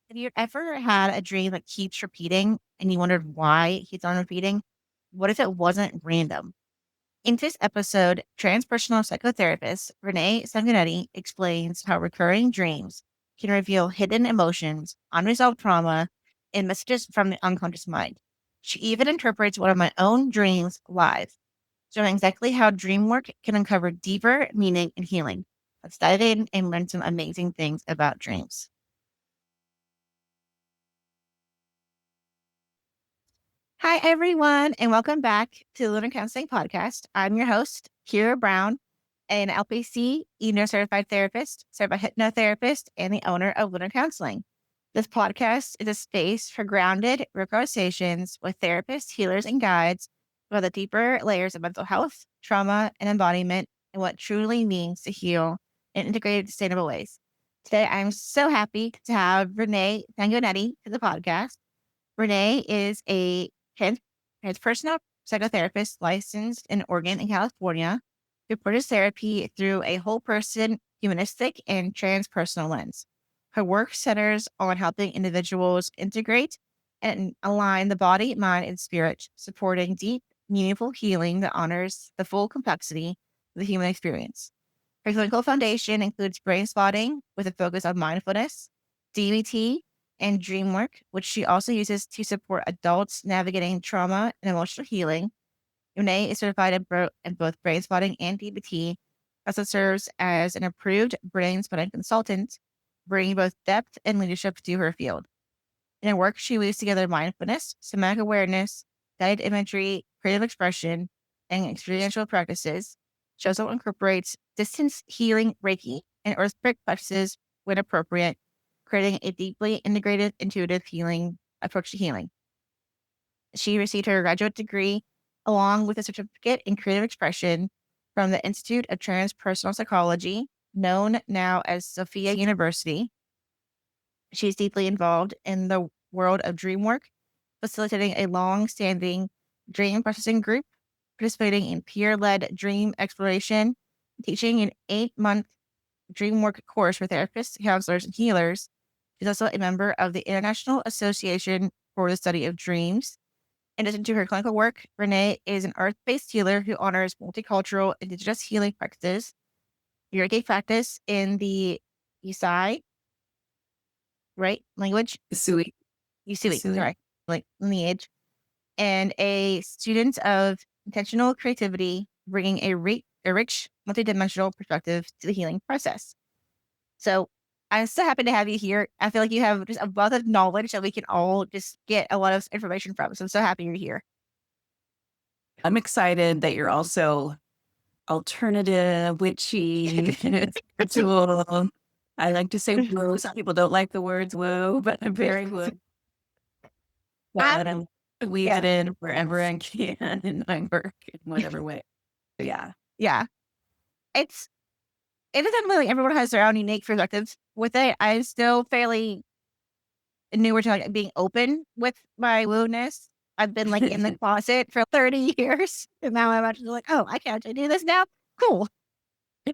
Have you ever had a dream that keeps repeating and you wondered why it keeps on repeating? What if it wasn't random? In this episode, transpersonal psychotherapist Renee Sanguinetti explains how recurring dreams can reveal hidden emotions, unresolved trauma, and messages from the unconscious mind. She even interprets one of my own dreams live, showing exactly how dream work can uncover deeper meaning and healing. Let's dive in and learn some amazing things about dreams. Hi, everyone, and welcome back to the Lunar Counseling Podcast. I'm your host, Kiara Brown, an LPC, certified therapist, certified hypnotherapist, and the owner of Lunar Counseling. This podcast is a space for grounded real conversations with therapists, healers, and guides about the deeper layers of mental health, trauma, and embodiment, and what truly means to heal in integrated, sustainable ways. Today, I'm so happy to have Renee Sanguinetti to the podcast. Renee is a trans- transpersonal psychotherapist licensed in Oregon and California who approaches therapy through a whole person, humanistic, and transpersonal lens. Her work centers on helping individuals integrate and align the body, mind, and spirit, supporting deep, meaningful healing that honors the full complexity of the human experience. Her clinical foundation includes Brainspotting with a focus on mindfulness, DBT, and Dreamwork, which she also uses to support adults navigating trauma and emotional healing. Renee is certified in both Brainspotting and DBT, also serves as an approved Brainspotting consultant, bringing both depth and leadership to her field. In her work, she weaves together mindfulness, somatic awareness, guided imagery, creative expression, and experiential practices. She also incorporates distance healing Reiki and earthquake practices when appropriate, creating a deeply integrated, intuitive healing approach to healing. She received her graduate degree along with a certificate in creative expression from the Institute of Transpersonal Psychology, known now as Sophia University. She's deeply involved in the world of Dreamwork, facilitating a long-standing dream processing group, participating in peer-led dream exploration, teaching an 8-month Dreamwork course for therapists, counselors, and healers. She's also a member of the International Association for the Study of Dreams. In addition to her clinical work, Renee is an earth-based healer who honors multicultural indigenous healing practices, Reiki practice in the Isai, right, language, Sui. Usui, Sui. sorry, like lineage, and a student of intentional creativity, bringing a rich, multidimensional perspective to the healing process. So I'm so happy to have you here. I feel like you have just a wealth of knowledge that we can all just get a lot of information from. So I'm so happy you're here. I'm excited that you're also alternative, witchy, spiritual. I like to say woo. Some people don't like the words woo, but I'm very woo. I, But I'm weave yeah, it in wherever I can in my work in whatever way. Yeah. yeah. It's it is definitely like everyone has their own unique perspectives with it. I'm still fairly newer to like being open with my woo-ness. I've been like in the closet for 30 years. And now I'm actually like, oh, I can actually do this now. Cool.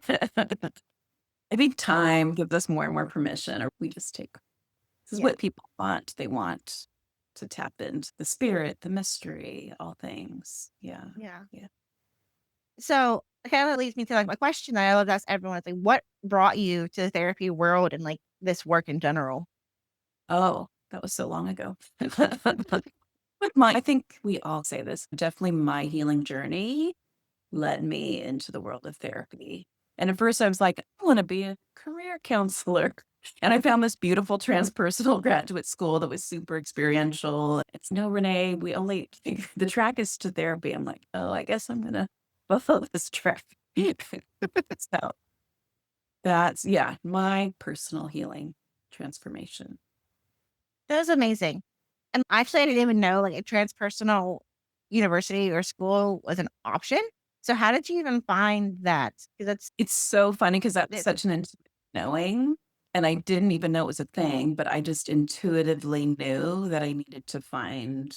I think time gives us more and more permission, or we just take this is Yeah. what people want. They want to tap into the spirit, the mystery, all things. Yeah. Yeah. Yeah. So it kind of leads me to like my question that I love to ask everyone. It's like, what brought you to the therapy world and like this work in general? Oh, that was so long ago. I think we all say this. Definitely my healing journey led me into the world of therapy. And at first I was like, I want to be a career counselor. And I found this beautiful transpersonal graduate school that was super experiential. It's no, Renee, we only, the track is to therapy. I'm like, oh, I guess I'm going to follow this track. So that's, yeah, my personal healing transformation. That was amazing. And actually, I didn't even know like a transpersonal university or school was an option. So how did you even find that? Because It's so funny because that's that's such an intuitive knowing. And I didn't even know it was a thing, but I just intuitively knew that I needed to find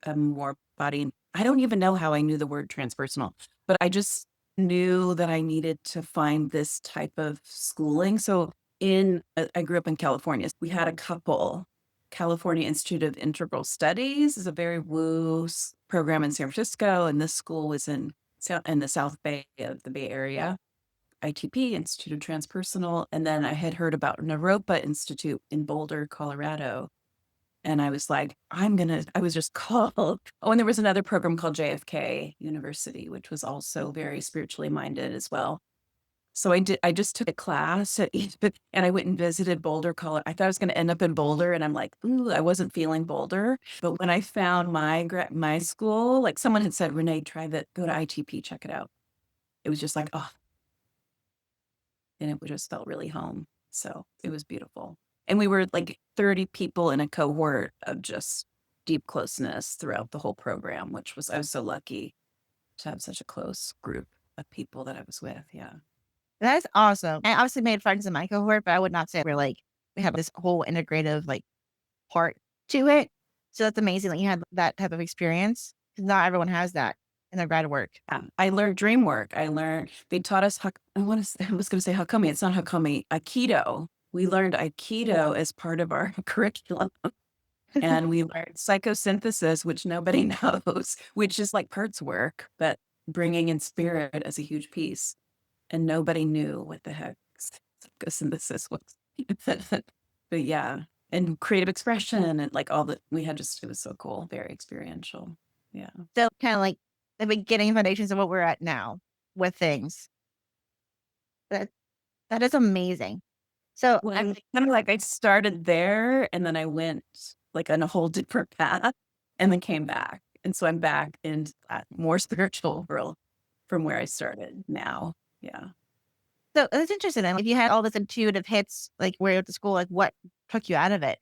a more body. I don't even know how I knew the word transpersonal, but I just knew that I needed to find this type of schooling. So I grew up in California. We had a couple California Institute of Integral Studies. Is a very woo program in San Francisco, and this school was in the South Bay of the Bay Area. ITP, Institute of Transpersonal. And then I had heard about Naropa Institute in Boulder, Colorado. And I was like, I was just called. Oh, and there was another program called JFK University, which was also very spiritually minded as well. So I just took a class at each, and I went and visited Boulder, Colorado. I thought I was going to end up in Boulder, and I'm like, ooh, I wasn't feeling Boulder. But when I found my school, like someone had said, Renee, try that, go to ITP, check it out. It was just like, oh, and it just felt really home. So it was beautiful. And we were like 30 people in a cohort of just deep closeness throughout the whole program, I was so lucky to have such a close group of people that I was with. Yeah. That's awesome. I obviously made friends in my cohort, but I would not say we're like, we have this whole integrative like part to it. So that's amazing that you had that type of experience, because not everyone has that in their grad work. Yeah. I learned Dreamwork. They taught us, I was going to say Hakami. It's not Hakami, Aikido. We learned Aikido as part of our curriculum. And we learned psychosynthesis, which nobody knows, which is like parts work, but bringing in spirit as a huge piece. And nobody knew what the heck psychosynthesis was. But yeah, and creative expression and like all that it was so cool, very experiential. Yeah. So kind of like the beginning foundations of what we're at now with things. That is amazing. So Well, I'm kind of like I started there and then I went like on a whole different path and then came back. And so I'm back in that more spiritual world from where I started now. Yeah. So it's interesting. Then, if you had all this intuitive hits, like where you're at the school, like what took you out of it?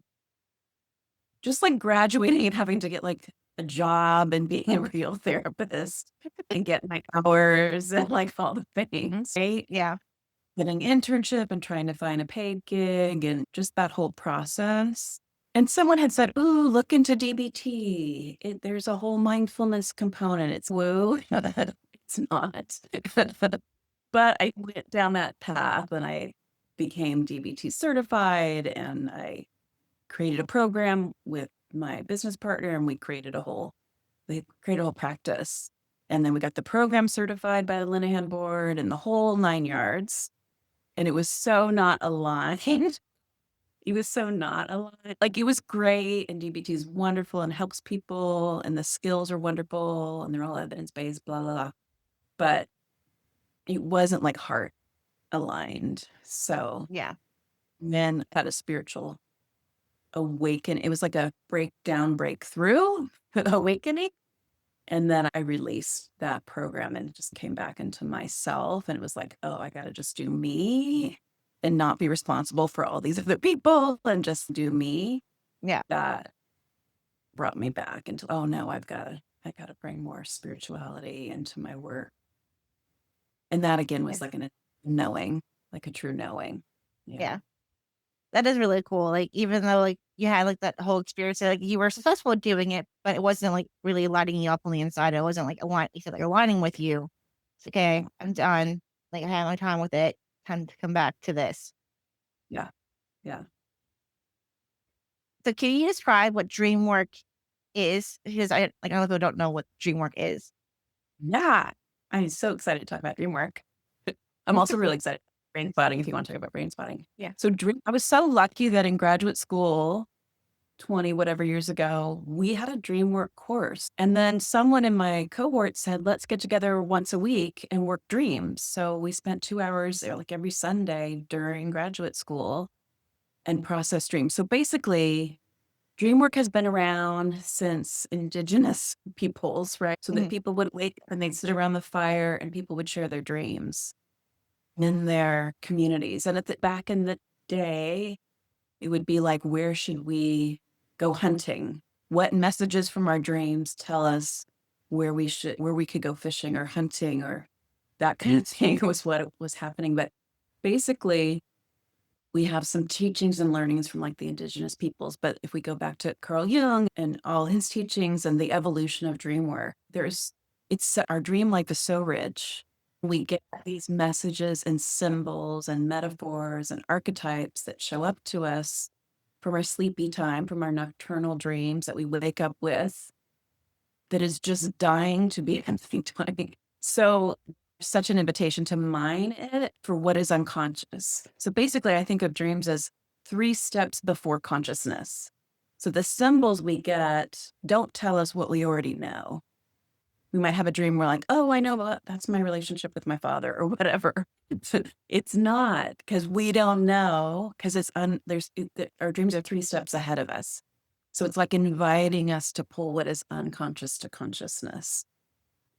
Just like graduating and having to get like a job and being a real therapist and get my hours and like all the things, right? Yeah. Getting internship and trying to find a paid gig and just that whole process. And someone had said, ooh, look into DBT. There's a whole mindfulness component. It's woo. It's not. But I went down that path and I became DBT certified and I created a program with my business partner and we created a whole practice. And then we got the program certified by the Linehan board and the whole 9 yards. And it was so not aligned. It was so not aligned. Like it was great and DBT is wonderful and helps people and the skills are wonderful and they're all evidence-based, blah, blah, blah. But it wasn't like heart aligned. So Yeah. then had a spiritual awaken. It was like a breakthrough awakening. And then I released that program and just came back into myself. And it was like, oh, I got to just do me and not be responsible for all these other people and just do me. Yeah. That brought me back into, oh no, I got to bring more spirituality into my work. And that again was like a knowing, like a true knowing. Yeah. That is really cool. Like, even though like you had like that whole experience, like you were successful at doing it, but it wasn't like really lighting you up on the inside. It wasn't like you said, like aligning with you. It's okay. I'm done. Like I had my time with it. Time to come back to this. Yeah. Yeah. So can you describe what Dreamwork is? Because I like a lot of people don't know what Dreamwork is. Yeah. I'm so excited to talk about Dreamwork. I'm also really excited about Brainspotting if you want to talk about Brainspotting. Yeah. So I was so lucky that in graduate school 20 whatever years ago, we had a Dreamwork course. And then someone in my cohort said, let's get together once a week and work dreams. So we spent 2 hours like every Sunday during graduate school and process dreams. So basically, Dreamwork has been around since indigenous peoples, right? So that people would wake up and they'd sit around the fire and people would share their dreams in their communities. And back in the day, it would be like, where should we go hunting? What messages from our dreams tell us where we could go fishing or hunting or that kind of thing was what was happening. But basically, we have some teachings and learnings from like the indigenous peoples. But if we go back to Carl Jung and all his teachings and the evolution of dream work, our dream life is so rich. We get these messages and symbols and metaphors and archetypes that show up to us from our sleepy time, from our nocturnal dreams that we wake up with, that is just dying to be empty time. So such an invitation to mine it for what is unconscious. So basically, I think of dreams as 3 steps before consciousness. So the symbols we get don't tell us what we already know. We might have a dream, we're like, oh, I know that's my relationship with my father or whatever. It's not, because we don't know, because our dreams are 3 steps ahead of us. So it's like inviting us to pull what is unconscious to consciousness.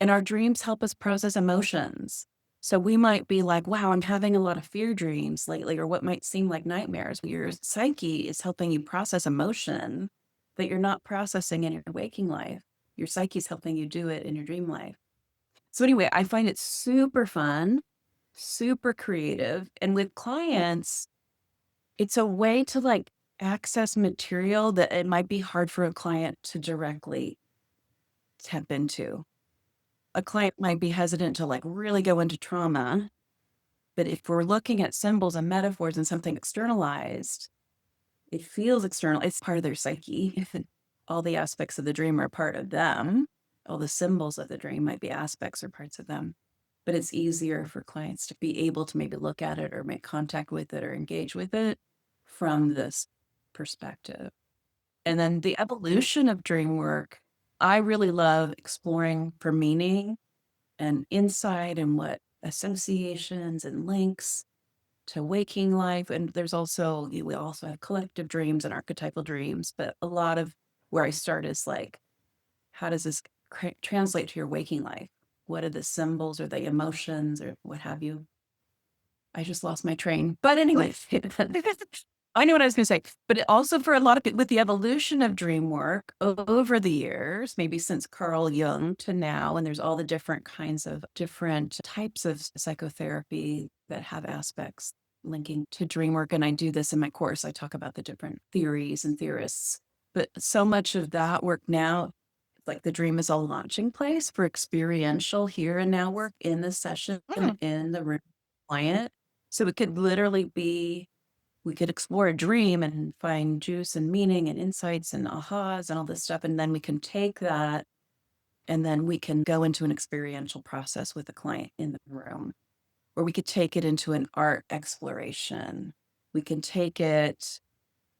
And our dreams help us process emotions. So we might be like, wow, I'm having a lot of fear dreams lately, or what might seem like nightmares. Your psyche is helping you process emotion that you're not processing in your waking life. Your psyche is helping you do it in your dream life. So anyway, I find it super fun, super creative. And with clients, it's a way to like access material that it might be hard for a client to directly tap into. A client might be hesitant to like really go into trauma, but if we're looking at symbols and metaphors and something externalized, it feels external. It's part of their psyche. All the aspects of the dream are part of them. All the symbols of the dream might be aspects or parts of them. But it's easier for clients to be able to maybe look at it or make contact with it or engage with it from this perspective. And then the evolution of dream work, I really love exploring for meaning and insight and what associations and links to waking life. And we also have collective dreams and archetypal dreams, but a lot of where I start is like, how does this translate to your waking life? What are the symbols or the emotions or what have you? I just lost my train. But anyway, I know what I was going to say. But also for a lot of people, with the evolution of dream work over the years, maybe since Carl Jung to now, and there's all the different types of psychotherapy that have aspects linking to dream work. And I do this in my course. I talk about the different theories and theorists. But so much of that work now, like the dream is a launching place for experiential here and now work in the session, in the room client. So it could literally be, we could explore a dream and find juice and meaning and insights and ahas and all this stuff. And then we can take that and then we can go into an experiential process with the client in the room. Or we could take it into an art exploration. We can take it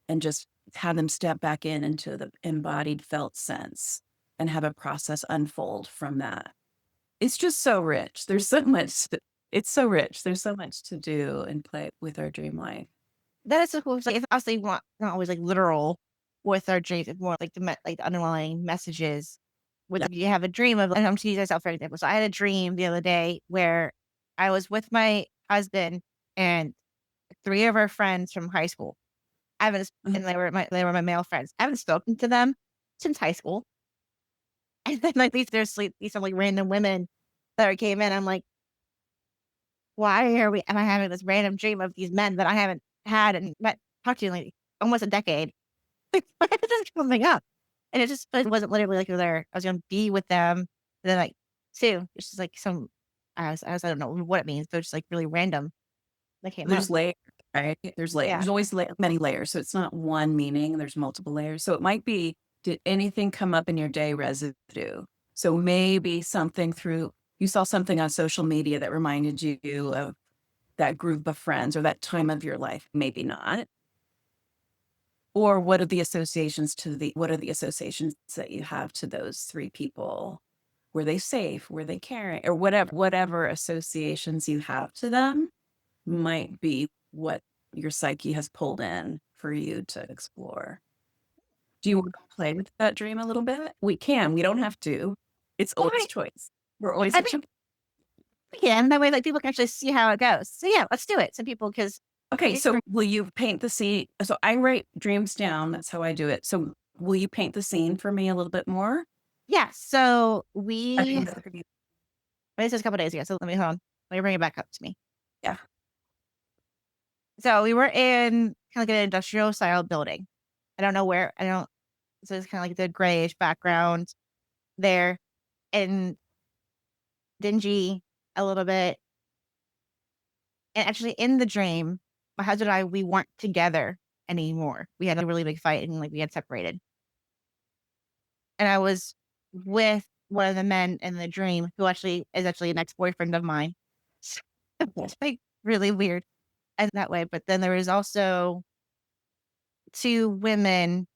and just have them step back into the embodied felt sense and have a process unfold from that. It's just so rich. There's so much. It's so rich. There's so much to do and play with our dream life. That is so cool. Like, it's obviously not always like literal with our dreams. It's more like the underlying messages. With you have a dream of, and I'm just using myself for example. So I had a dream the other day where I was with my husband and 3 of our friends from high school. I haven't, and they were my male friends. I haven't spoken to them since high school. And then like these some like random women that came in. I'm like, why am I having this random dream of these men that I haven't had and talked to in like almost a decade? Like, why is this coming up? And it wasn't literally like I was gonna be with them. And then like too, it's just like I don't know what it means, but it's just like really random that came up. There's layers, right? There's layers. Yeah. There's always many layers. So it's not one meaning. There's multiple layers. So it might be, did anything come up in your day residue? So maybe you saw something on social media that reminded you of that group of friends or that time of your life. Maybe not. Or what are the associations that you have to those 3 people? Were they safe? Were they caring? Or whatever associations you have to them might be what your psyche has pulled in for you to explore. Do you want to play with that dream a little bit? We can. We don't have to. It's always choice. We're always Yeah, and that way like people can actually see how it goes. So yeah, let's do it. Some people because okay. So will you paint the scene? So I write dreams down. That's how I do it. So will you paint the scene for me a little bit more? yeah. So this was a couple days ago. So hold on. Let me bring it back up to me. Yeah. So we were in kind of like an industrial style building. I don't know where. So it's kind of like the grayish background there and dingy a little bit. And actually in the dream, my husband and I, we weren't together anymore. We had a really big fight and like we had separated. And I was with one of the men in the dream who actually is actually an ex-boyfriend of mine. So it's like really weird and that way. But then there was also two women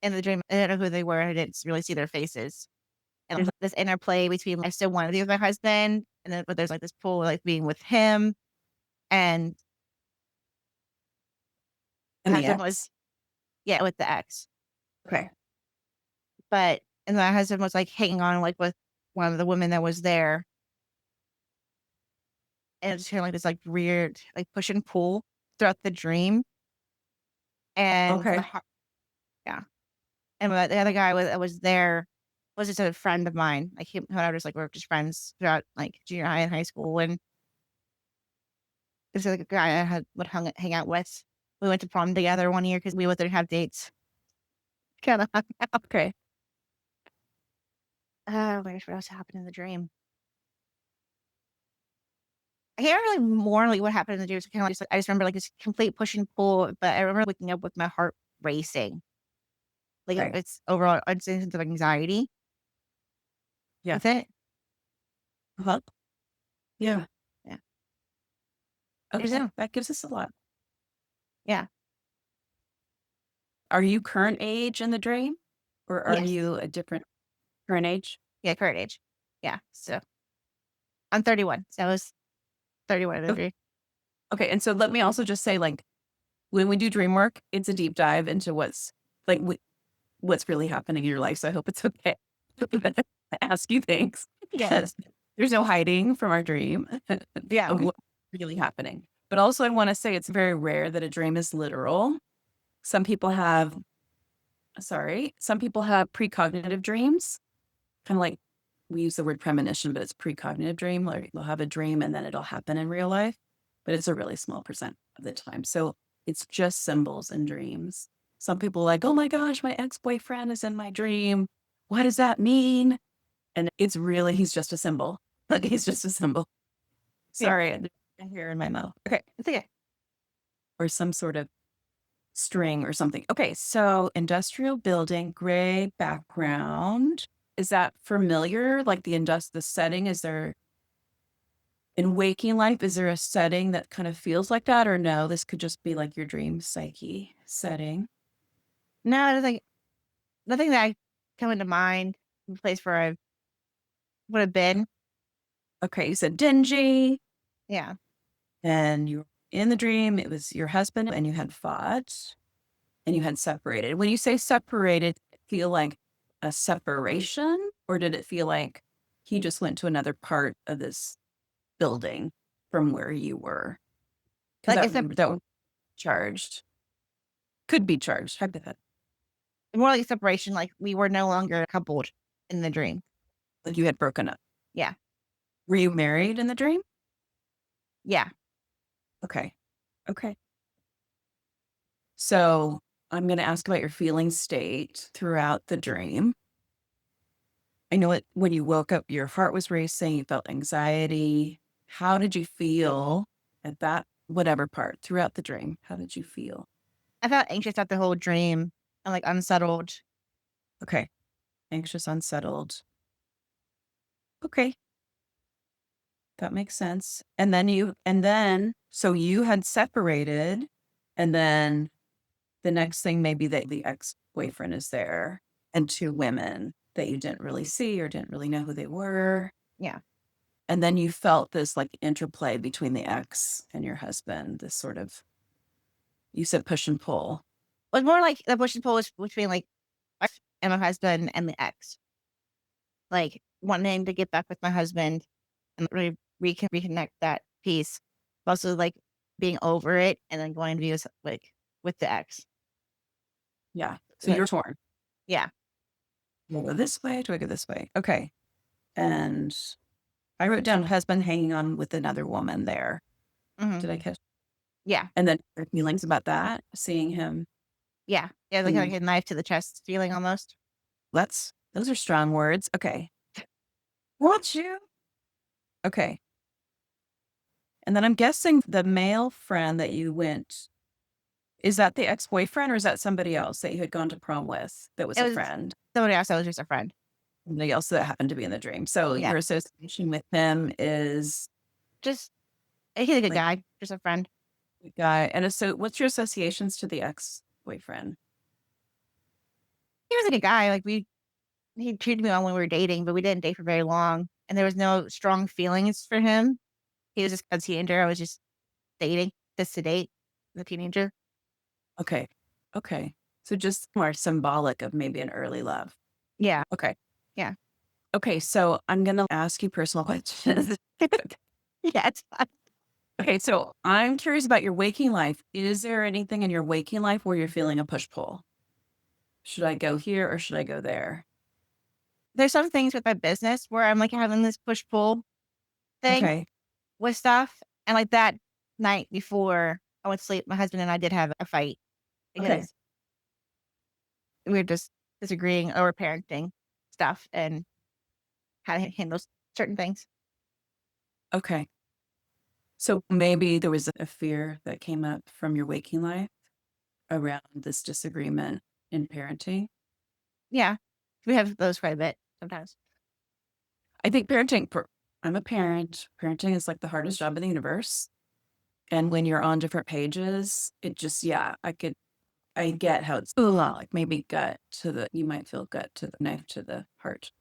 in the dream. I don't know who they were. I didn't really see their faces. And there's this interplay between I still want to be with my husband, and then but there's like this pull like being with him, and And the husband was ex. with the ex, Okay. but and my husband was like hanging on like with one of the women that was there, and it's kind of like this like weird like push and pull throughout the dream, and Okay. yeah, and the other guy was there was just a friend of mine, like him and I were just like we were just friends throughout like junior high and high school, and it's like a guy I had would hang out with. We went to prom together one year because we both didn't have dates. Kind of hung out. Okay. Oh my gosh, what else happened in the dream? I can't really more like what happened in the dream. Kind of just like I just remember like this complete push and pull, but I remember waking up with my heart racing. Like Okay. it's overall a sense of anxiety Yeah. with it. Uh-huh. Yeah. Yeah. Okay. That gives us a lot. Yeah. Are you current age in the dream, or are Yes. you a different current age? Yeah. Current age. Yeah. So I'm 31. So I was 31 in the dream. Okay. And so let me also just say, like, when we do dream work, it's a deep dive into what's like what's really happening in your life. So I hope it's okay to ask you things. Yes. There's no hiding from our dream Yeah. of what's really happening. But also, I want to say it's very rare that a dream is literal. Some people have precognitive dreams, kind of like we use the word premonition, but it's precognitive dream. Like they'll have a dream and then it'll happen in real life, but it's a really small percent of the time. So it's just symbols and dreams. Some people are like, oh my gosh, my ex-boyfriend is in my dream. What does that mean? And it's really, he's just a symbol. Like he's just a symbol. Yeah. Sorry, there's a hair in my mouth. Okay. It's okay. Or some sort of string or something. Okay, so industrial building, gray background. Is that familiar? Like the setting, is there in waking life, is there a setting that kind of feels like that? Or no, this could just be like your dream psyche setting. No, I don't think nothing that I come into mind. The place where I would have been. Okay, you said dingy, Yeah. and you were in the dream, it was your husband, and you had fought and you had separated. When you say separated, did it feel like a separation, or did it feel like he just went to another part of this building from where you were? Because Like it's that would be charged. Could be charged. Hypothetical. more like separation. Like we were no longer coupled in the dream. Like you had broken up. Yeah. Were you married in the dream? Yeah. Okay. Okay. So I'm going to ask about your feeling state throughout the dream. I know it when you woke up, your heart was racing, you felt anxiety. How did you feel at that, whatever part throughout the dream? How did you feel? I felt anxious about the whole dream and like unsettled. Okay. Anxious, unsettled. Okay. That makes sense. So you had separated, and then the next thing may be that the ex-boyfriend is there and two women that you didn't really see or didn't really know who they were. Yeah. And then you felt this like interplay between the ex and your husband, this sort of, you said push and pull. It was more like the push and pull was between like us and my husband and the ex. Like wanting to get back with my husband and really reconnect that piece. But also like being over it and then going to be with the ex. Yeah. So you're torn. Yeah. Do I go this way? Do I go this way? Okay. And I wrote down husband hanging on with another woman there. Mm-hmm. Did I catch? Yeah. And then your feelings about that, seeing him. Yeah. Yeah. Like a knife to the chest feeling almost. Those are strong words. Okay. What you? Okay. And then I'm guessing the male friend that you went Is that the ex-boyfriend or is that somebody else that you had gone to prom with that was It a was friend? somebody else that was just a friend. Somebody else that happened to be in the dream. So Yeah. your association with him is Just he's a good like guy, just a friend. the guy. And so what's your associations to the ex-boyfriend? He was a good guy. Like he treated me well when we were dating, but we didn't date for very long. And there was no strong feelings for him. He was just a teenager. I was just dating, just to date the teenager. Okay. Okay. So just more symbolic of maybe an early love. Yeah. Okay. Yeah. Okay. So I'm going to ask you personal questions. Yeah. It's fun. Okay. So I'm curious about your waking life. Is there anything in your waking life where you're feeling a push pull? Should I go here or should I go there? There's some things with my business where I'm like having this push pull thing Okay. with stuff. And like that night before I went to sleep, my husband and I did have a fight Okay. because we were just disagreeing over parenting stuff and how to handle certain things. Okay. So maybe there was a fear that came up from your waking life around this disagreement in parenting. Yeah. We have those quite a bit sometimes. I think I'm a parent. Parenting is like the hardest job in the universe. And when you're on different pages, it just, yeah, I get how it's like maybe you might feel gut to the knife to the heart,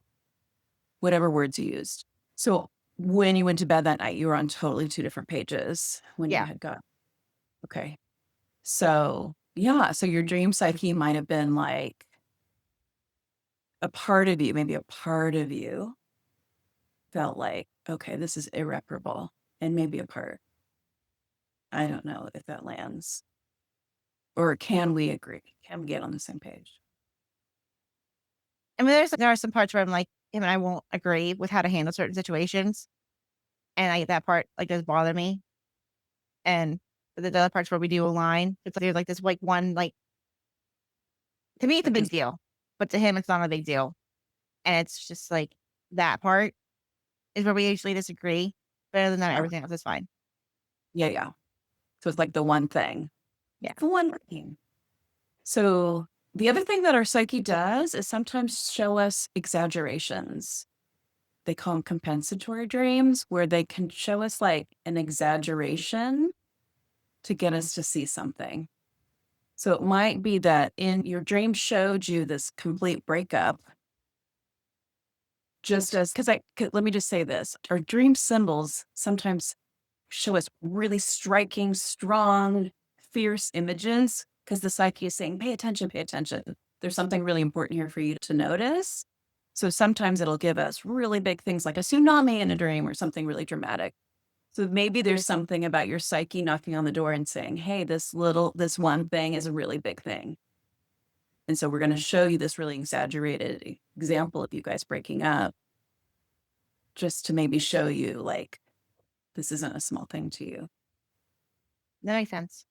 whatever words you used. So when you went to bed that night, you were on totally two different pages when you Yeah. had got, okay. So yeah, so your dream psyche might have been like a part of you, maybe a part of you felt like, okay, this is irreparable. And maybe a part. I don't know if that lands. Or can we agree? Can we get on the same page? I mean, there are some parts where I'm like, him and I won't agree with how to handle certain situations. And that part like does bother me. And the other parts where we do align, it's like there's like this like one like to me it's a big deal, but to him it's not a big deal. And it's just like that part is where we usually disagree. But other than that, Yeah. everything else is fine. Yeah, yeah. So it's like the one thing. Yeah. The one thing. So the other thing that our psyche does is sometimes show us exaggerations. They call them compensatory dreams, where they can show us like an exaggeration to get us to see something. So it might be that in your dream showed you this complete breakup, just as, let me just say this, our dream symbols sometimes show us really striking, strong, fierce images because the psyche is saying, pay attention, pay attention. There's something really important here for you to notice. So sometimes it'll give us really big things like a tsunami in a dream or something really dramatic. So maybe there's something about your psyche knocking on the door and saying, hey, this one thing is a really big thing. And so we're going to show you this really exaggerated example of you guys breaking up just to maybe show you like, this isn't a small thing to you. That makes sense.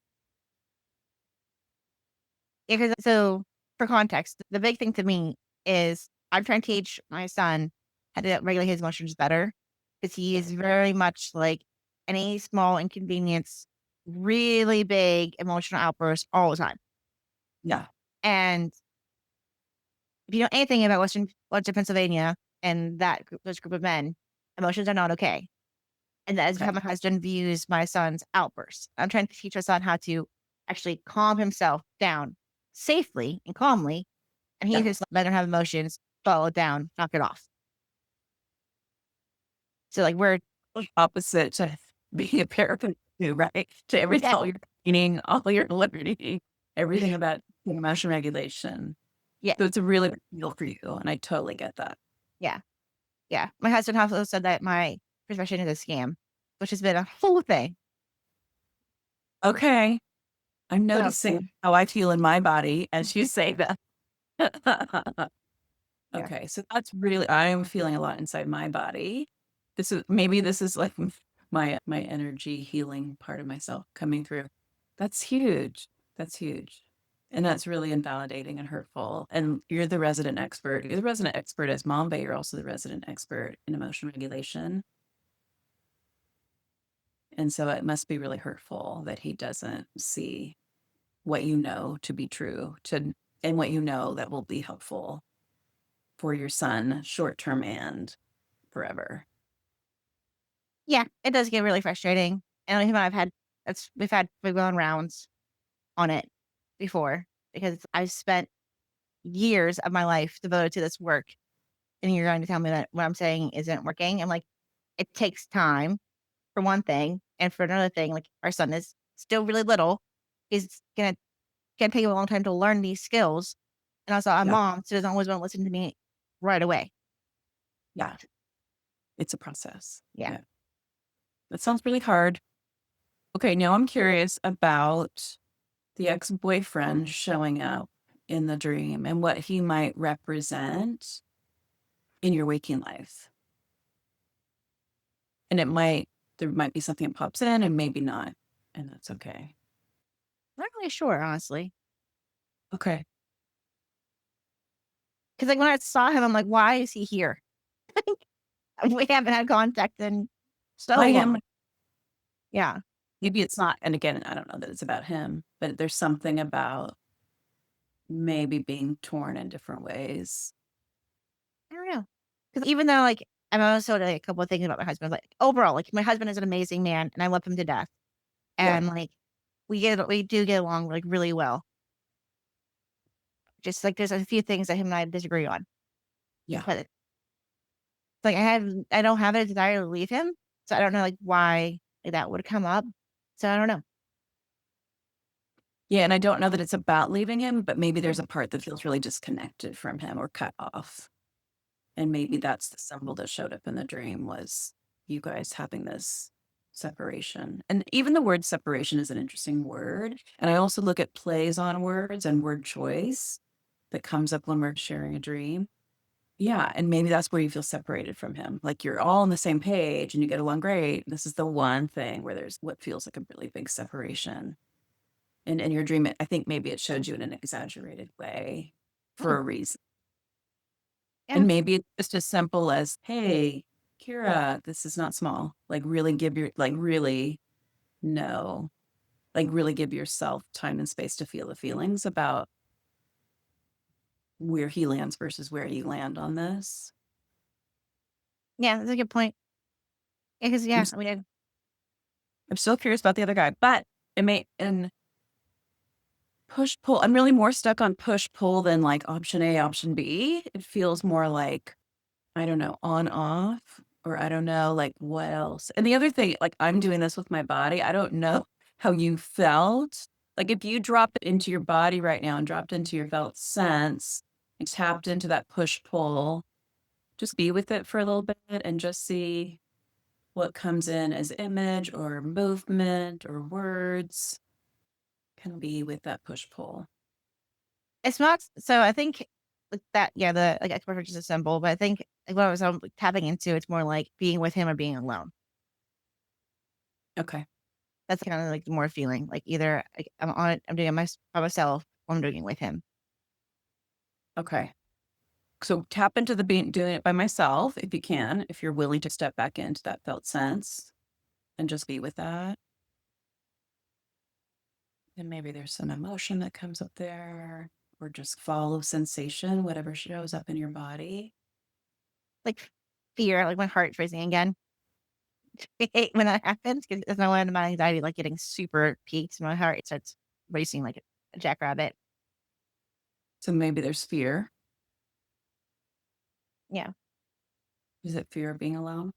Yeah, because so for context, the big thing to me is I'm trying to teach my son how to regulate his emotions better because he is very much like any small inconvenience, really big emotional outbursts all the time. Yeah. And if you know anything about Western Pennsylvania and those group of men, emotions are not okay. And that is Okay. how my husband views my son's outbursts. I'm trying to teach my son how to actually calm himself down safely and calmly. And he Yeah. just let him have emotions, bottle it down, knock it off. So like we're Opposite to being a parent too, right? To everything, all your training, all your liberty, everything about emotion regulation. yeah, So it's a really big deal for you. And I totally get that. yeah, yeah. My husband also said that my profession is a scam, which has been a whole thing. Okay. I'm So noticing how I feel in my body as you say that. yeah, Okay. So that's really, I am feeling a lot inside my body. This is like my energy healing part of myself coming through. That's huge. That's huge. And that's really invalidating and hurtful. And you're the resident expert. You're the resident expert as mom, but you're also the resident expert in emotion regulation. And so it must be really hurtful that he doesn't see what you know to be true and what you know that will be helpful for your son short term and forever. Yeah, it does get really frustrating. And him and I've had we've gone rounds on it before because I've spent years of my life devoted to this work. And you're going to tell me that what I'm saying isn't working. I'm like, it takes time for one thing. And for another thing, like our son is still really little. He's gonna take him a long time to learn these skills. And also I'm Yeah. mom, so doesn't always want to listen to me right away. Yeah. It's a process. Yeah. Yeah. That sounds really hard. Okay. Now I'm curious about the ex-boyfriend showing up in the dream and what he might represent in your waking life. And there might be something that pops in and maybe not. And that's okay. Not really sure, honestly. Okay. Because like when I saw him, I'm like, why is he here? We haven't had contact in so I long. am. Yeah. Maybe it's not. And again, I don't know that it's about him, but there's something about maybe being torn in different ways. I don't know. Because even though like I'm also like a couple of things about my husband, like overall, like my husband is an amazing man and I love him to death. Yeah. And like we do get along like really well. Just like there's a few things that him and I disagree on. Yeah. But like I don't have a desire to leave him. So I don't know like why like, that would come up. So I don't know. Yeah. And I don't know that it's about leaving him, but maybe there's a part that feels really disconnected from him or cut off. And maybe that's the symbol that showed up in the dream was you guys having this separation. And even the word separation is an interesting word. And I also look at plays on words and word choice that comes up when we're sharing a dream. Yeah. And maybe that's where you feel separated from him. Like you're all on the same page and you get along great. This is the one thing where there's what feels like a really big separation. And in your dream, I think maybe it showed you in an exaggerated way for Mm, a reason. yeah. And maybe it's just as simple as, hey, Kiara, this is not small. Like really know, like really give yourself time and space to feel the feelings about where he lands versus where you land on this. Yeah, that's a good point. Because I'm, yeah, s- I mean I'm still curious about the other guy, but it may, and push pull, I'm really more stuck on push pull than like option A, option B. It feels more like, I don't know, on off, or I don't know, like what else. And the other thing, like I'm doing this with my body. I don't know how you felt. Like if you dropped it into your body right now and dropped into your felt sense and tapped into that push pull, just be with it for a little bit and just see what comes in as image or movement or words. Can be with that push pull. it's not so I think like that, yeah, the like expert is a symbol, but I think like, what I was like, tapping into, it's more like being with him or being alone. Okay. That's kind of like the more feeling like either like, I'm on it, I'm doing it by myself, or I'm doing it with him. Okay. So tap into the being doing it by myself if you can, if you're willing to step back into that felt sense and just be with that. And maybe there's some emotion that comes up there or just follow sensation, whatever shows up in your body. Like fear, like my heart's racing again. I hate when that happens because it's no end of my anxiety like getting super peaked. My heart starts racing like a jackrabbit. So maybe there's fear. Yeah. Is it fear of being alone?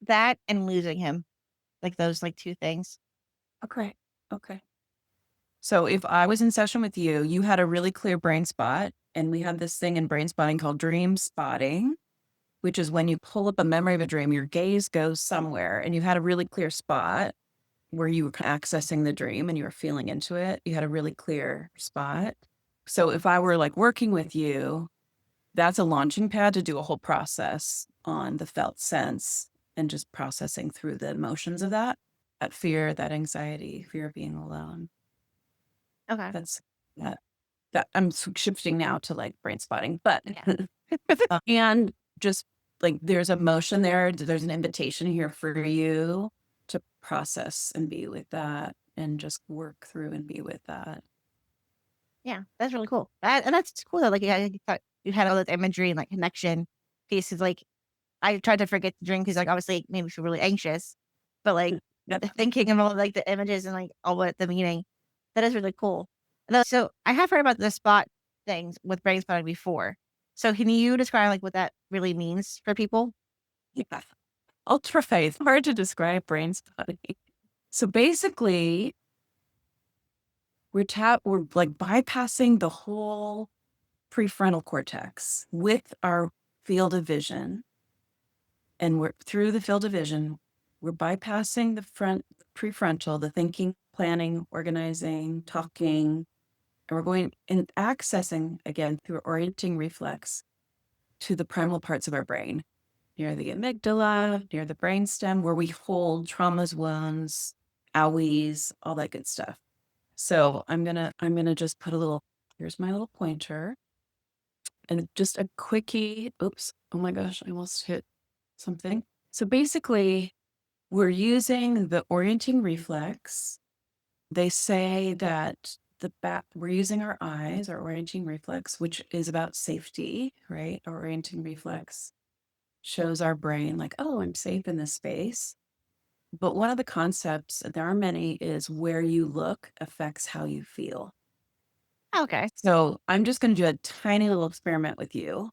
That and losing him. Like those like two things. Okay. Okay. So if I was in session with you, you had a really clear brain spot, and we had this thing in brain spotting called dream spotting, which is when you pull up a memory of a dream, your gaze goes somewhere, and you had a really clear spot where you were accessing the dream and you were feeling into it. You had a really clear spot. So if I were like working with you, that's a launching pad to do a whole process on the felt sense and just processing through the emotions of that fear, that anxiety, fear of being alone. Okay. That's that that I'm shifting now to like brain spotting, but Yeah. and just like there's emotion there. There's an invitation here for you to process and be with that and just work through and be with that. Yeah, that's really cool. And that's cool that, like, you had all this imagery and, like, connection pieces. Like, I tried to forget to drink because, like, obviously it made me feel really anxious, but, like, Yep. the thinking of all, like, the images and, like, all what the meaning, that is really cool. Though, so I have heard about the spot things with brain spotting before. So can you describe, like, what that really means for people? Yeah. I'll try. It's hard to describe brain spotting. So basically, we're like bypassing the whole prefrontal cortex with our field of vision. And we're through the field of vision, we're bypassing the prefrontal, the thinking, planning, organizing, talking, and we're going and accessing again through orienting reflex to the primal parts of our brain, near the amygdala, near the brainstem, where we hold traumas, wounds, owies, all that good stuff. So I'm gonna just put a little, here's my little pointer and just a quickie. Oops. Oh my gosh, I almost hit something. So basically, we're using the orienting reflex. They say that we're using our eyes, our orienting reflex, which is about safety, right? Our orienting reflex shows our brain like, oh, I'm safe in this space. But one of the concepts, there are many, is where you look affects how you feel. Okay. So I'm just going to do a tiny little experiment with you,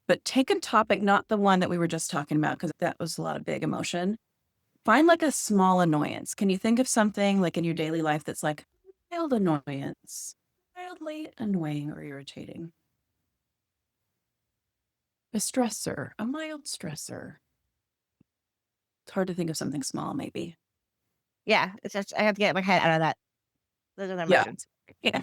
but take a topic, not the one that we were just talking about, because that was a lot of big emotion. Find like a small annoyance. Can you think of something like in your daily life that's like mild annoyance, mildly annoying or irritating? A stressor, a mild stressor. It's hard to think of something small, maybe. Yeah, it's just I have to get my head out of that. Those are the Yeah. emotions. Yeah.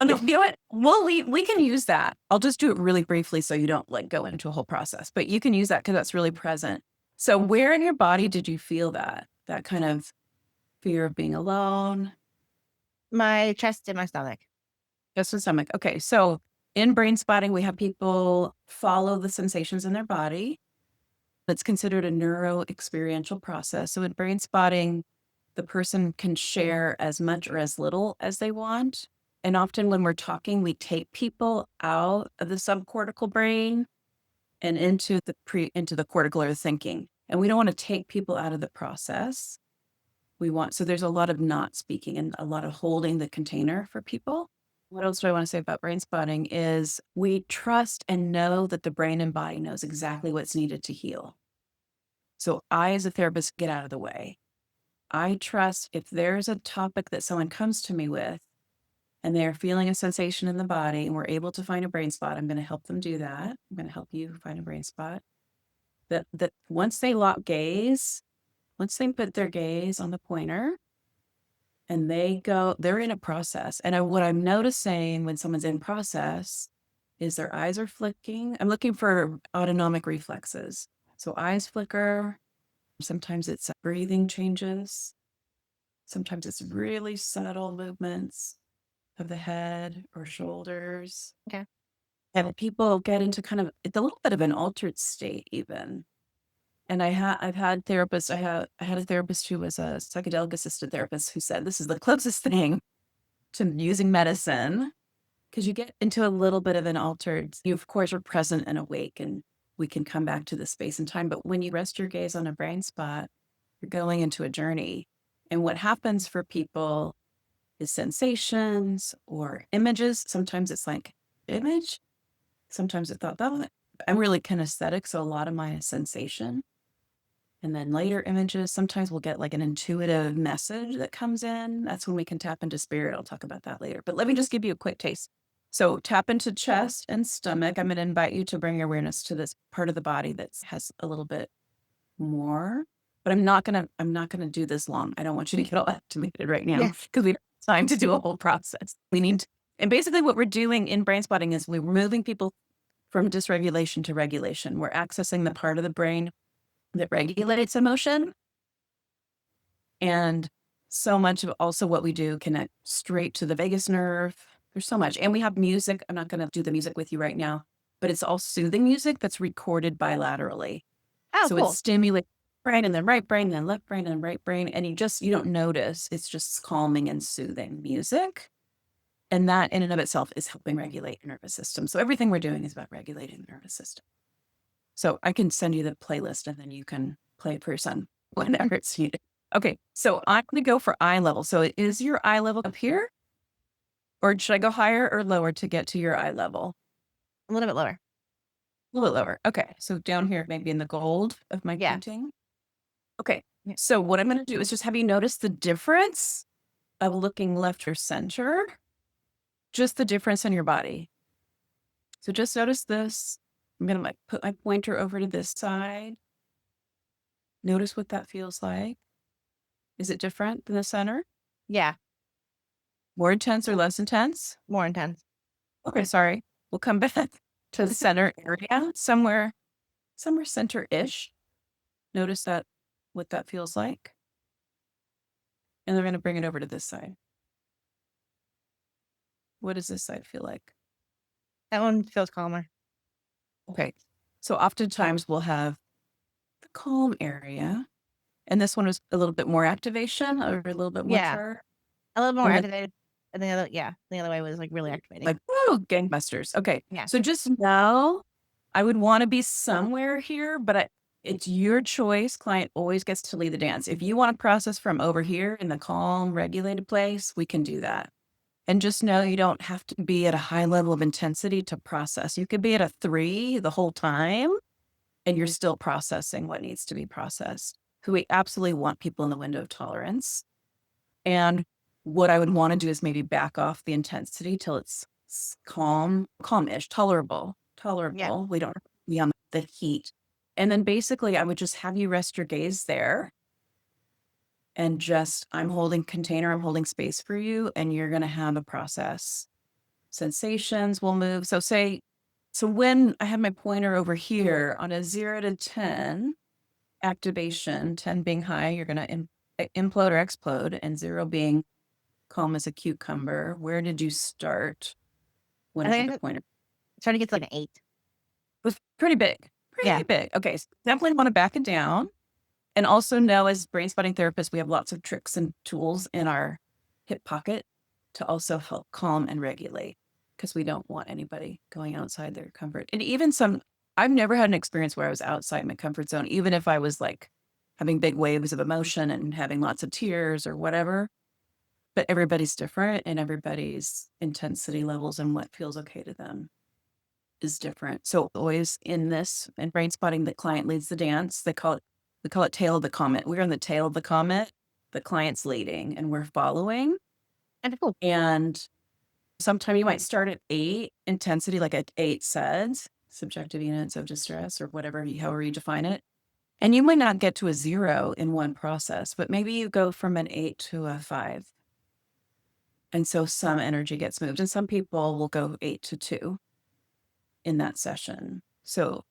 Oh, no, you know what? Well, we can use that. I'll just do it really briefly so you don't like go into a whole process, but you can use that because that's really present. So where in your body did you feel that kind of fear of being alone? My chest and my stomach. Just the stomach. Okay. So in brain spotting, we have people follow the sensations in their body. It's considered a neuro experiential process. So in brain spotting, the person can share as much or as little as they want. And often when we're talking, we take people out of the subcortical brain and into the cortical or the thinking. And we don't want to take people out of the process. So there's a lot of not speaking and a lot of holding the container for people. What else do I want to say about brain spotting is we trust and know that the brain and body knows exactly what's needed to heal. So I, as a therapist, get out of the way. I trust if there's a topic that someone comes to me with and they're feeling a sensation in the body and we're able to find a brain spot, I'm going to help them do that. I'm going to help you find a brain spot. That once they lock gaze, once they put their gaze on the pointer and they're in a process. And what I'm noticing when someone's in process is their eyes are flicking. I'm looking for autonomic reflexes. So eyes flicker. Sometimes it's breathing changes. Sometimes it's really subtle movements of the head or shoulders. Okay. And people get into kind of, it's a little bit of an altered state even. And I've had therapists, I had a therapist who was a psychedelic assisted therapist who said, this is the closest thing to using medicine because you get into a little bit of an altered, you of course are present and awake and we can come back to the space and time. But when you rest your gaze on a brain spot, you're going into a journey. And what happens for people is sensations or images. Sometimes it's like image. Sometimes it's thought that I'm really kinesthetic. So a lot of my sensation. And then later images, sometimes we'll get like an intuitive message that comes in. That's when we can tap into spirit. I'll talk about that later. But let me just give you a quick taste. So tap into chest and stomach. I'm going to invite you to bring your awareness to this part of the body that has a little bit more. But I'm not gonna do this long. I don't want you to get all activated right now Yeah. because we don't have time to do a whole process. And basically what we're doing in brain spotting is we're moving people from dysregulation to regulation. We're accessing the part of the brain that regulates emotion. And so much of also what we do connect straight to the vagus nerve. There's so much. And we have music. I'm not going to do the music with you right now, but it's all soothing music that's recorded bilaterally. Oh, So it cool. stimulates brain and then right brain, then left brain and right brain. And you don't notice. It's just calming and soothing music. And that in and of itself is helping regulate your nervous system. So everything we're doing is about regulating the nervous system. So I can send you the playlist and then you can play it for your son whenever it's needed. Okay. So I'm going to go for eye level. So is your eye level up here? Or should I go higher or lower to get to your eye level? A little bit lower. A little bit lower. Okay. So down here, maybe in the gold of my painting. Okay. Yeah. So what I'm going to do is just have you notice the difference of looking left or center, just the difference in your body. So just notice this. I'm going to put my pointer over to this side. Notice what that feels like. Is it different than the center? Yeah. More intense or less intense? More intense. Okay, sorry. We'll come back to the center area, somewhere center-ish. Notice what that feels like. And then we're going to bring it over to this side. What does this side feel like? That one feels calmer. Okay. So oftentimes we'll have the calm area. And this one was a little bit more activation or a little bit more chart. A little more activated. And the other way was like really activating. Like, oh, gangbusters. Okay. Yeah. So just know I would want to be somewhere here, but it's your choice. Client always gets to lead the dance. If you want to process from over here in the calm, regulated place, we can do that. And just know you don't have to be at a high level of intensity to process. You could be at a 3 the whole time and you're still processing what needs to be processed. So we absolutely want people in the window of tolerance. And what I would want to do is maybe back off the intensity till it's calm-ish, tolerable. Yeah. We don't have to be on the heat. And then basically I would just have you rest your gaze there and just, I'm holding space for you and you're going to have a process. Sensations will move. So when I have my pointer over here on a 0 to 10 activation, 10 being high, you're going to implode or explode, and 0 being calm as a cucumber. Where did you start when I hit the pointer? Trying to get to like an 8. It was pretty big. Pretty big. Okay. So definitely want to back it down. And also know as Brainspotting therapists, we have lots of tricks and tools in our hip pocket to also help calm and regulate, because we don't want anybody going outside their comfort. And even I've never had an experience where I was outside my comfort zone, even if I was like having big waves of emotion and having lots of tears or whatever. But everybody's different and everybody's intensity levels and what feels okay to them is different. So always in Brainspotting, the client leads the dance. We call it tail of the comet. We're on the tail of the comet. The client's leading and we're following. And cool. And sometime you might start at 8 intensity, like at 8 SEDS, subjective units of distress, or however you define it. And you might not get to a 0 in one process, but maybe you go from an 8 to a 5. And so some energy gets moved, and some people will go 8 to 2 in that session. So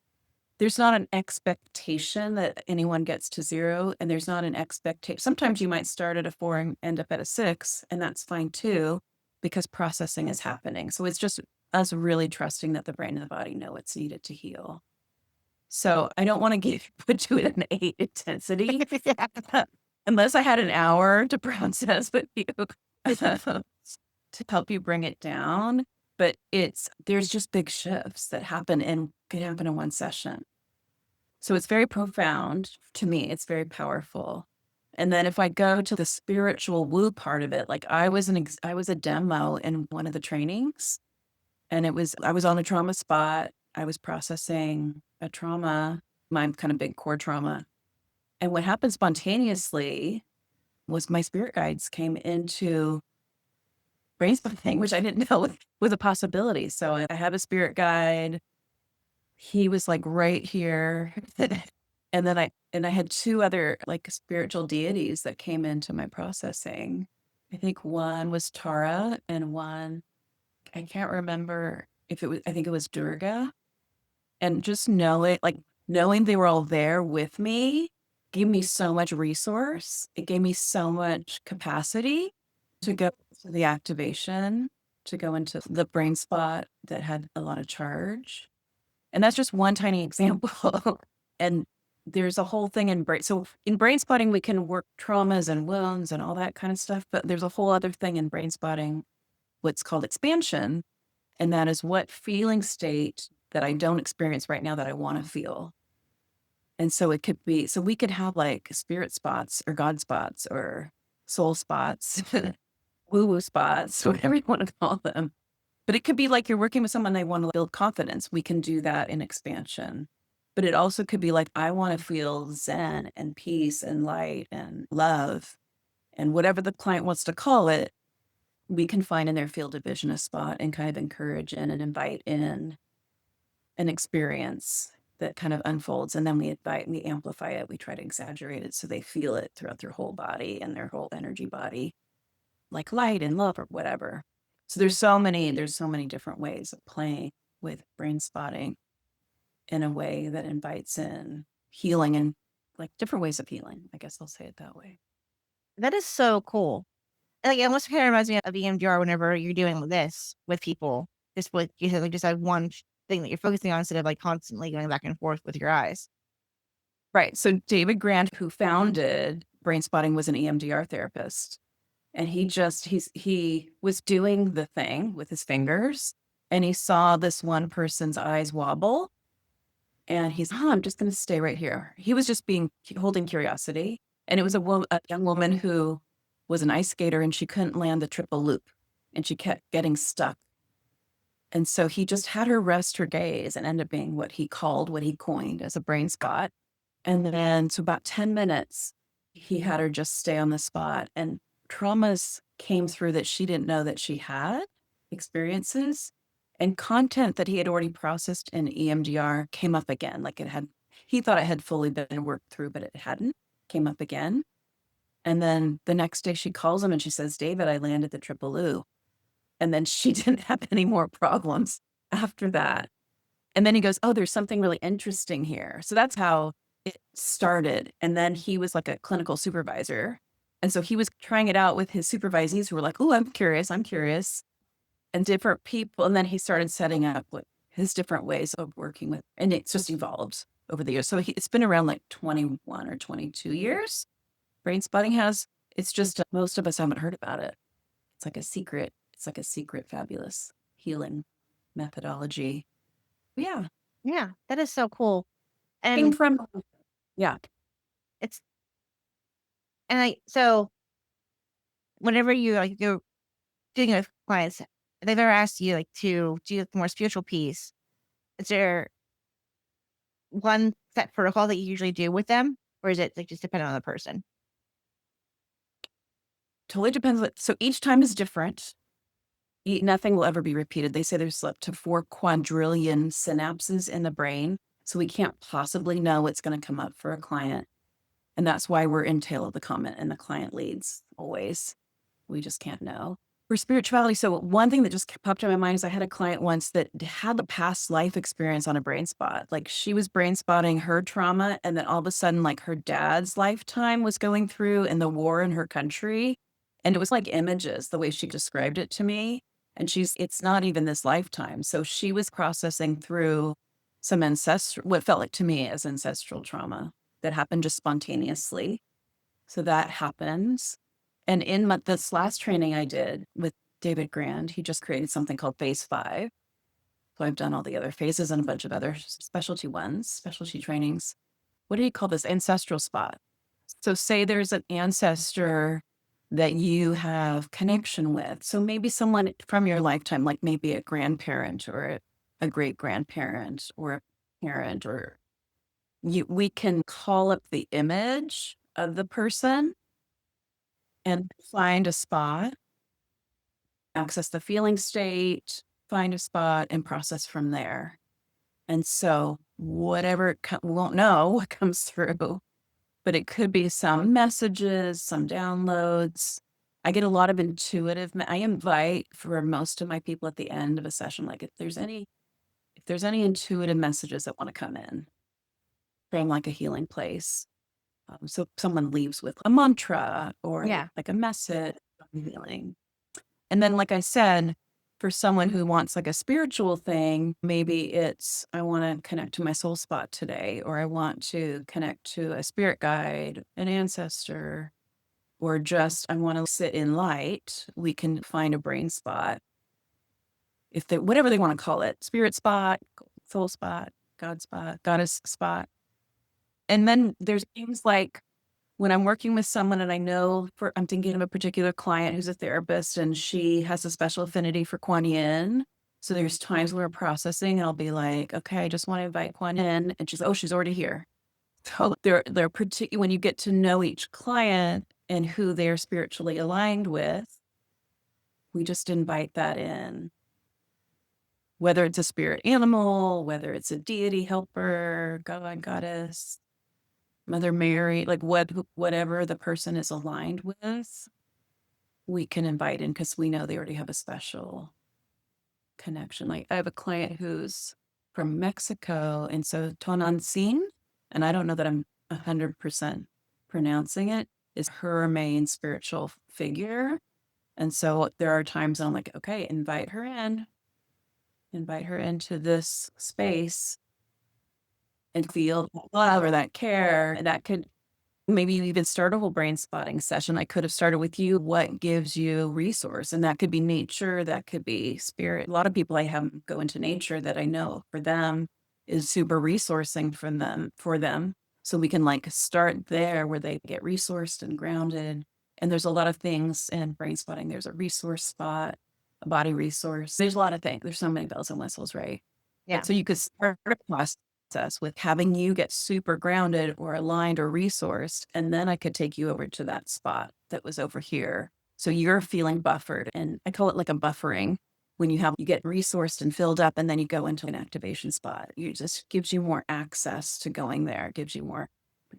there's not an expectation that anyone gets to 0, and there's not an expectation. Sometimes you might start at a 4 and end up at a 6, and that's fine too, because processing is happening. So it's just us really trusting that the brain and the body know what's needed to heal. So I don't want to put you at an 8 intensity unless I had an hour to process with you to help you bring it down. But there's just big shifts that happen and could happen in one session. So it's very profound to me. It's very powerful. And then if I go to the spiritual woo part of it, like I was a demo in one of the trainings, and I was on a trauma spot. I was processing a trauma, my kind of big core trauma. And what happened spontaneously was my spirit guides came into Brainspotting, which I didn't know was a possibility. So I have a spirit guide. He was like right here. And then I had 2 other like spiritual deities that came into my processing. I think one was Tara and one, I can't remember I think it was Durga. And just knowing they were all there with me gave me so much resource. It gave me so much capacity to go to the activation, to go into the brain spot that had a lot of charge. And that's just one tiny example. And there's a whole thing in brain. So in brain spotting, we can work traumas and wounds and all that kind of stuff. But there's a whole other thing in brain spotting, what's called expansion. And that is what feeling state that I don't experience right now that I want to feel. And so it could be, so we could have like spirit spots or God spots or soul spots, woo woo spots, whatever you want to call them. But it could be like you're working with someone, they want to build confidence. We can do that in expansion. But it also could be like, I want to feel zen and peace and light and love and whatever the client wants to call it. We can find in their field of vision a spot and kind of encourage in and invite in an experience that kind of unfolds. And then we invite and we amplify it. We try to exaggerate it so they feel it throughout their whole body and their whole energy body, like light and love or whatever. So there's so many different ways of playing with brain spotting in a way that invites in healing and like different ways of healing. I guess I'll say it that way. That is so cool. Like, it almost kind of reminds me of EMDR whenever you're doing this with people, just with, you know, like just have one thing that you're focusing on instead of like constantly going back and forth with your eyes. Right. So David Grant, who founded Brain Spotting, was an EMDR therapist. And he was doing the thing with his fingers and he saw this one person's eyes wobble. And he's, I'm just going to stay right here. He was just holding curiosity. And it was a young woman who was an ice skater and she couldn't land the triple loop and she kept getting stuck. And so he just had her rest her gaze and ended up being what he coined as a brain spot. And then, so about 10 minutes, he had her just stay on the spot. And traumas came through that she didn't know that she had, experiences, and content that he had already processed in EMDR came up again. Like he thought it had fully been worked through, but it hadn't, came up again. And then the next day she calls him and she says, David, I landed the triple U. And then she didn't have any more problems after that. And then he goes, oh, there's something really interesting here. So that's how it started. And then he was like a clinical supervisor. And so he was trying it out with his supervisees who were like, oh, I'm curious. And different people. And then he started setting up his different ways of working with, and it's just evolved over the years. So it's been around like 21 or 22 years. Brain spotting it's just most of us haven't heard about it. It's like a secret fabulous healing methodology. Yeah. Yeah, that is so cool. Came And from, yeah. it's, and like, so whenever you're doing it with clients, if they've ever asked you like to do like more spiritual piece, is there one set protocol that you usually do with them? Or is it like just dependent on the person? Totally depends. So each time is different. Nothing will ever be repeated. They say there's up to 4 quadrillion synapses in the brain. So we can't possibly know what's going to come up for a client. And that's why we're in tail of the comment and the client leads always. We just can't know. For spirituality, so one thing that just popped in my mind is I had a client once that had a past life experience on a brain spot. Like she was brain spotting her trauma, and then all of a sudden, like her dad's lifetime was going through and the war in her country. And it was like images, the way she described it to me. And it's not even this lifetime. So she was processing through some what felt like to me as ancestral trauma that happened just spontaneously. So that happens. And in this last training I did with David Grant, he just created something called Phase 5. So I've done all the other phases and a bunch of other specialty trainings. What do you call this? Ancestral spot. So say there's an ancestor that you have connection with. So maybe someone from your lifetime, like maybe a grandparent or a great grandparent or a parent, or we can call up the image of the person and find a spot, access the feeling state, find a spot, and process from there. And so whatever, we won't know what comes through, but it could be some messages, some downloads. I get a lot of intuitive, I invite for most of my people at the end of a session, like if there's any intuitive messages that want to come in from like a healing place. So someone leaves with a mantra or like a message on healing. And then, like I said, For someone who wants like a spiritual thing, maybe it's, I want to connect to my soul spot today, or I want to connect to a spirit guide, an ancestor, or just I want to sit in light. We can find a brain spot, if they, whatever they want to call it, spirit spot, soul spot, God spot, goddess spot. And then there's things like when I'm working with someone and I know I'm thinking of a particular client who's a therapist and she has a special affinity for Kuan Yin. So there's times where we're processing and I'll be like, okay, I just want to invite Kuan Yin. And she's like, oh, she's already here. So they're particular when you get to know each client and who they're spiritually aligned with, we just invite that in. Whether it's a spirit animal, whether it's a deity helper, god, goddess, Mother Mary, like whatever the person is aligned with, we can invite in because we know they already have a special connection. Like I have a client who's from Mexico, and so Tonantzin, and I don't know that I'm 100% pronouncing it, is her main spiritual figure. And so there are times I'm like, okay, invite her into this space and feel that love or that care. And that could maybe even start a whole brain spotting session. I could have started with you. What gives you resource? And that could be nature. That could be spirit. A lot of people I have go into nature that I know for them is super resourcing for them. So we can like start there where they get resourced and grounded. And there's a lot of things in brain spotting. There's a resource spot, a body resource. There's a lot of things. There's so many bells and whistles, right? Yeah. So you could start a process with having you get super grounded or aligned or resourced. And then I could take you over to that spot that was over here. So you're feeling buffered. And I call it like a buffering when you get resourced and filled up and then you go into an activation spot. It just gives you more access to going there. It gives you more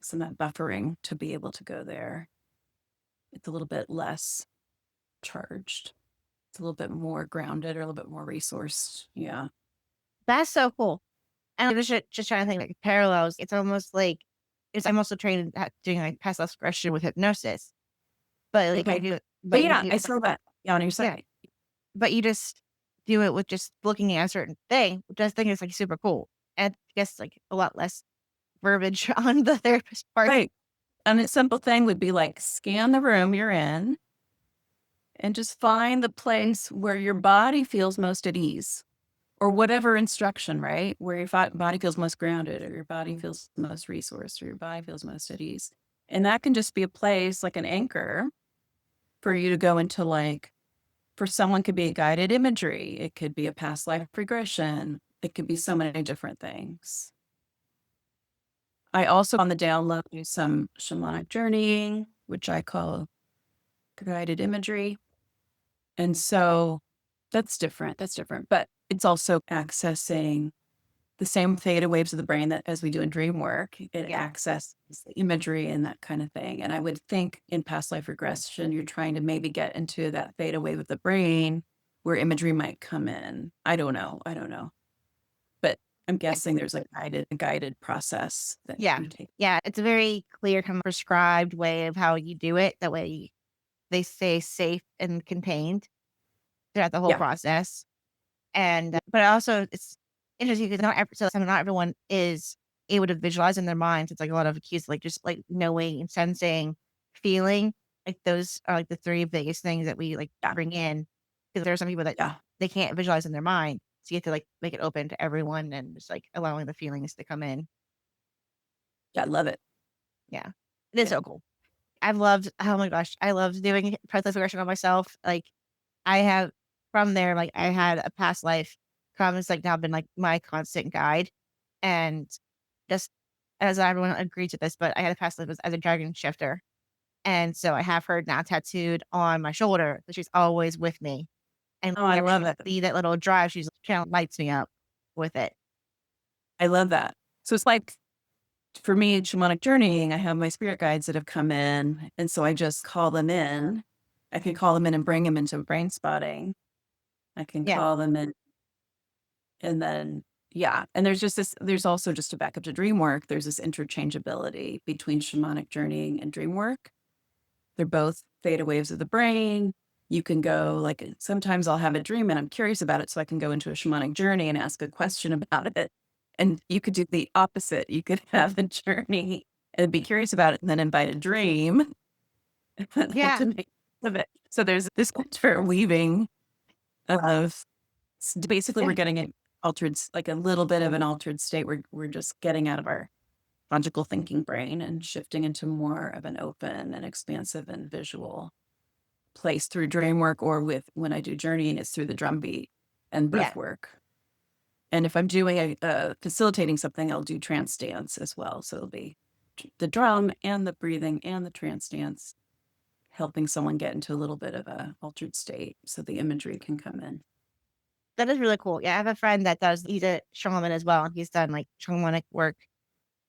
some of that buffering to be able to go there. It's a little bit less charged. It's a little bit more grounded or a little bit more resourced. Yeah. That's so cool. And I'm just trying to think like parallels. It's almost like I'm also trained at doing like past life regression with hypnosis. But like I Okay. do it, But yeah, I saw that. Yeah, on your yeah, side. but you just do it with just looking at a certain thing, which I think is like super cool. And I guess like a lot less verbiage on the therapist part. Right. And a simple thing would be like scan the room you're in and just find the place where your body feels most at ease or whatever instruction, right? Where your body feels most grounded or your body feels most resourced or your body feels most at ease. And that can just be a place like an anchor for you to go into like, for someone could be a guided imagery. It could be a past life regression. It could be so many different things. I also on the down low do some shamanic journeying, which I call guided imagery. And so that's different. That's different. But it's also accessing the same theta waves of the brain that as we do in Dreamwork. It accesses the imagery and that kind of thing. And I would think in past life regression, you're trying to maybe get into that theta wave of the brain where imagery might come in. I don't know. But I'm guessing there's a guided process that Yeah. you take. Yeah. It's a very clear, kind of prescribed way of how you do it. That way they stay safe and contained throughout the whole Yeah. process. And, but also it's interesting because not everyone is able to visualize in their minds. It's like a lot of cues, like just like knowing and sensing, feeling. Like those are like the three biggest things that we like bring in. Because there are some people that they can't visualize in their mind. So you have to like make it open to everyone and just like allowing the feelings to come in. Yeah, I love it. Yeah. It is so cool. I've loved, oh my gosh, I love doing process regression on myself. Like I have from there, like I had a past life comments like now been like my constant guide. And just as everyone agrees with this, but I had a past life as a dragon shifter. And so I have her now tattooed on my shoulder. So she's always with me. And Oh, I love it. see that little drive, she's kind of lights me up with it. I love that. So it's like for me, shamanic journeying, I have my spirit guides that have come in. And so I just call them in. I can call them in and bring them into brain spotting. I can call them in. And then, yeah. And there's also just to back up to Dreamwork, there's this interchangeability between shamanic journeying and Dreamwork. They're both theta waves of the brain. You can go, like, sometimes I'll have a dream and I'm curious about it, so I can go into a shamanic journey and ask a question about it. And you could do the opposite. You could have a journey and be curious about it and then invite a dream Yeah. to make of it. So there's this culture weaving of basically we're getting it altered, like a little bit of an altered state. We're just getting out of our logical thinking brain and shifting into more of an open and expansive and visual place through Dreamwork, or with when I do journeying, it's through the drum beat and breath work. And if I'm doing facilitating something, I'll do trance dance as well. So it'll be the drum and the breathing and the trance dance, helping someone get into a little bit of a altered state so the imagery can come in. That is really cool. Yeah, I have a friend that he's a shaman as well, and he's done like shamanic work.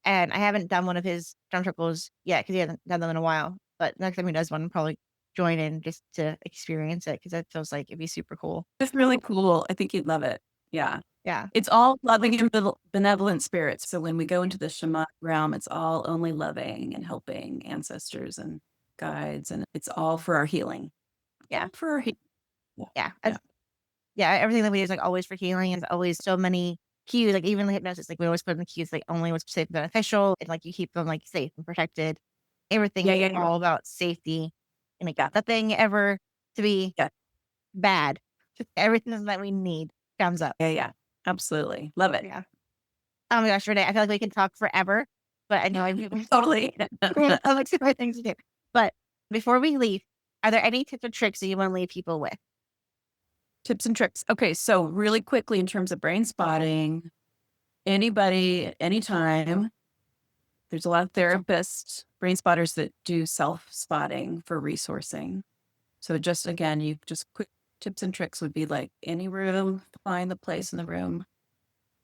And I haven't done one of his drum circles yet because he hasn't done them in a while. But next time he does one, I'll probably join in just to experience it because it feels like it'd be super cool. It's really cool. I think you'd love it. Yeah. Yeah. It's all loving and benevolent spirits. So when we go into the shamanic realm, it's all only loving and helping ancestors and guides, and it's all for our healing. Yeah. For our healing. Yeah. Everything that we do is like always for healing, and always so many cues. Like even the hypnosis, like we always put in the cues like only what's safe and beneficial, and like you keep them like safe and protected. Everything is all about safety, and like nothing ever to be bad. Just everything that we need comes up. Yeah. Absolutely. Love it. Yeah. Oh my gosh, Renee, I feel like we can talk forever, but I know I'm Totally. I'm like super things to do. But before we leave, are there any tips or tricks that you want to leave people with? Tips and tricks. Okay, so really quickly in terms of brain spotting, anybody, anytime, there's a lot of therapists, brain spotters that do self-spotting for resourcing. So just, again, you just quick tips and tricks would be like any room, find the place in the room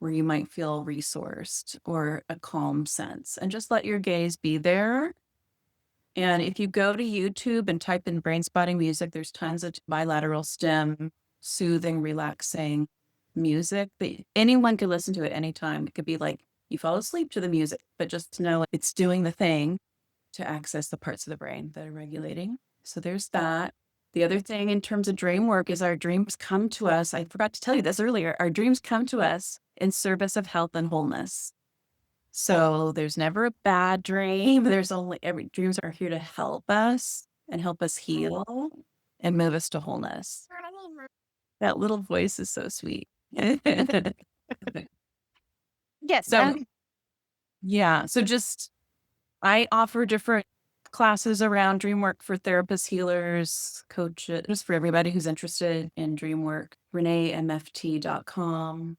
where you might feel resourced or a calm sense, and just let your gaze be there. And if you go to YouTube and type in brain spotting music, there's tons of bilateral stem, soothing, relaxing music that anyone could listen to at any time. It could be like you fall asleep to the music, but just know it's doing the thing to access the parts of the brain that are regulating. So there's that. The other thing in terms of dream work is our dreams come to us. I forgot to tell you this earlier. Our dreams come to us in service of health and wholeness. So there's never a bad dream. There's only dreams are here to help us and help us heal and move us to wholeness. That little voice is so sweet. Yes. So just I offer different classes around dream work for therapists, healers, coaches, just for everybody who's interested in dream work. ReneeMFT.com.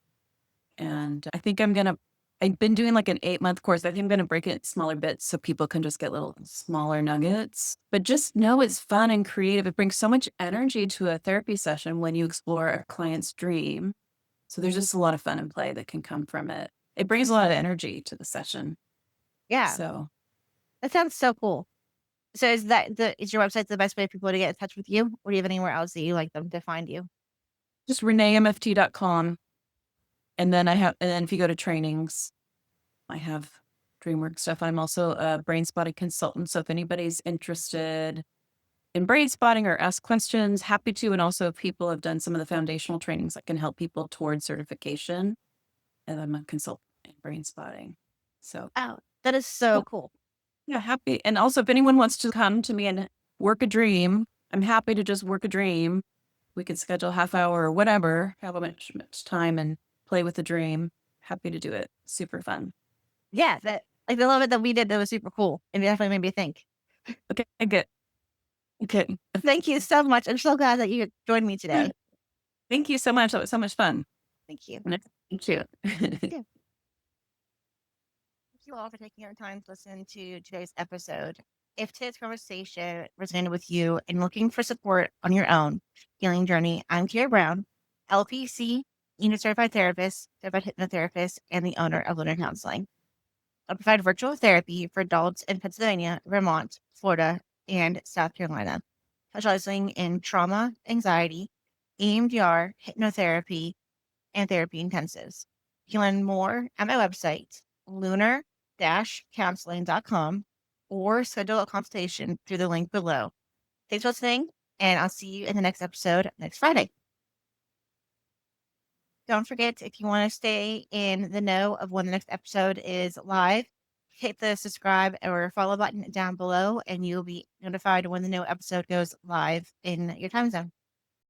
And I think I've been doing like an 8-month course. I think I'm going to break it in smaller bits so people can just get little smaller nuggets. But just know it's fun and creative. It brings so much energy to a therapy session when you explore a client's dream. So there's just a lot of fun and play that can come from it. It brings a lot of energy to the session. Yeah. So that sounds so cool. So is your website the best way for people to get in touch with you? Or do you have anywhere else that you like them to find you? just ReneeMFT.com. And then if you go to trainings, I have Dreamwork stuff. I'm also a brain spotting consultant. So if anybody's interested in brain spotting or ask questions, happy to. And also if people have done some of the foundational trainings that can help people towards certification. And I'm a consultant in brain spotting. So that is so cool. Yeah, happy. And also if anyone wants to come to me and work a dream, I'm happy to just work a dream. We could schedule half hour or whatever, however much time, and play with the dream. Happy to do it. Super fun. Yeah, that like the little bit that we did that was super cool, and it definitely made me think. Okay, good. Okay. Thank you so much. I'm so glad that you joined me today. Thank you so much. That was so much fun. Thank you. Thank you. Thank you all for taking your time to listen to today's episode. If today's conversation resonated with you and looking for support on your own healing journey, I'm Kiara Brown, LPC, certified therapist, certified hypnotherapist, and the owner of Lunar Counseling. I provide virtual therapy for adults in Pennsylvania, Vermont, Florida, and South Carolina, specializing in trauma, anxiety, EMDR, hypnotherapy, and therapy intensives. You can learn more at my website, lunar-counseling.com, or schedule a consultation through the link below. Thanks for listening, And I'll see you in the next episode next Friday. Don't forget, if you want to stay in the know of when the next episode is live, hit the subscribe or follow button down below, and you'll be notified when the new episode goes live in your time zone.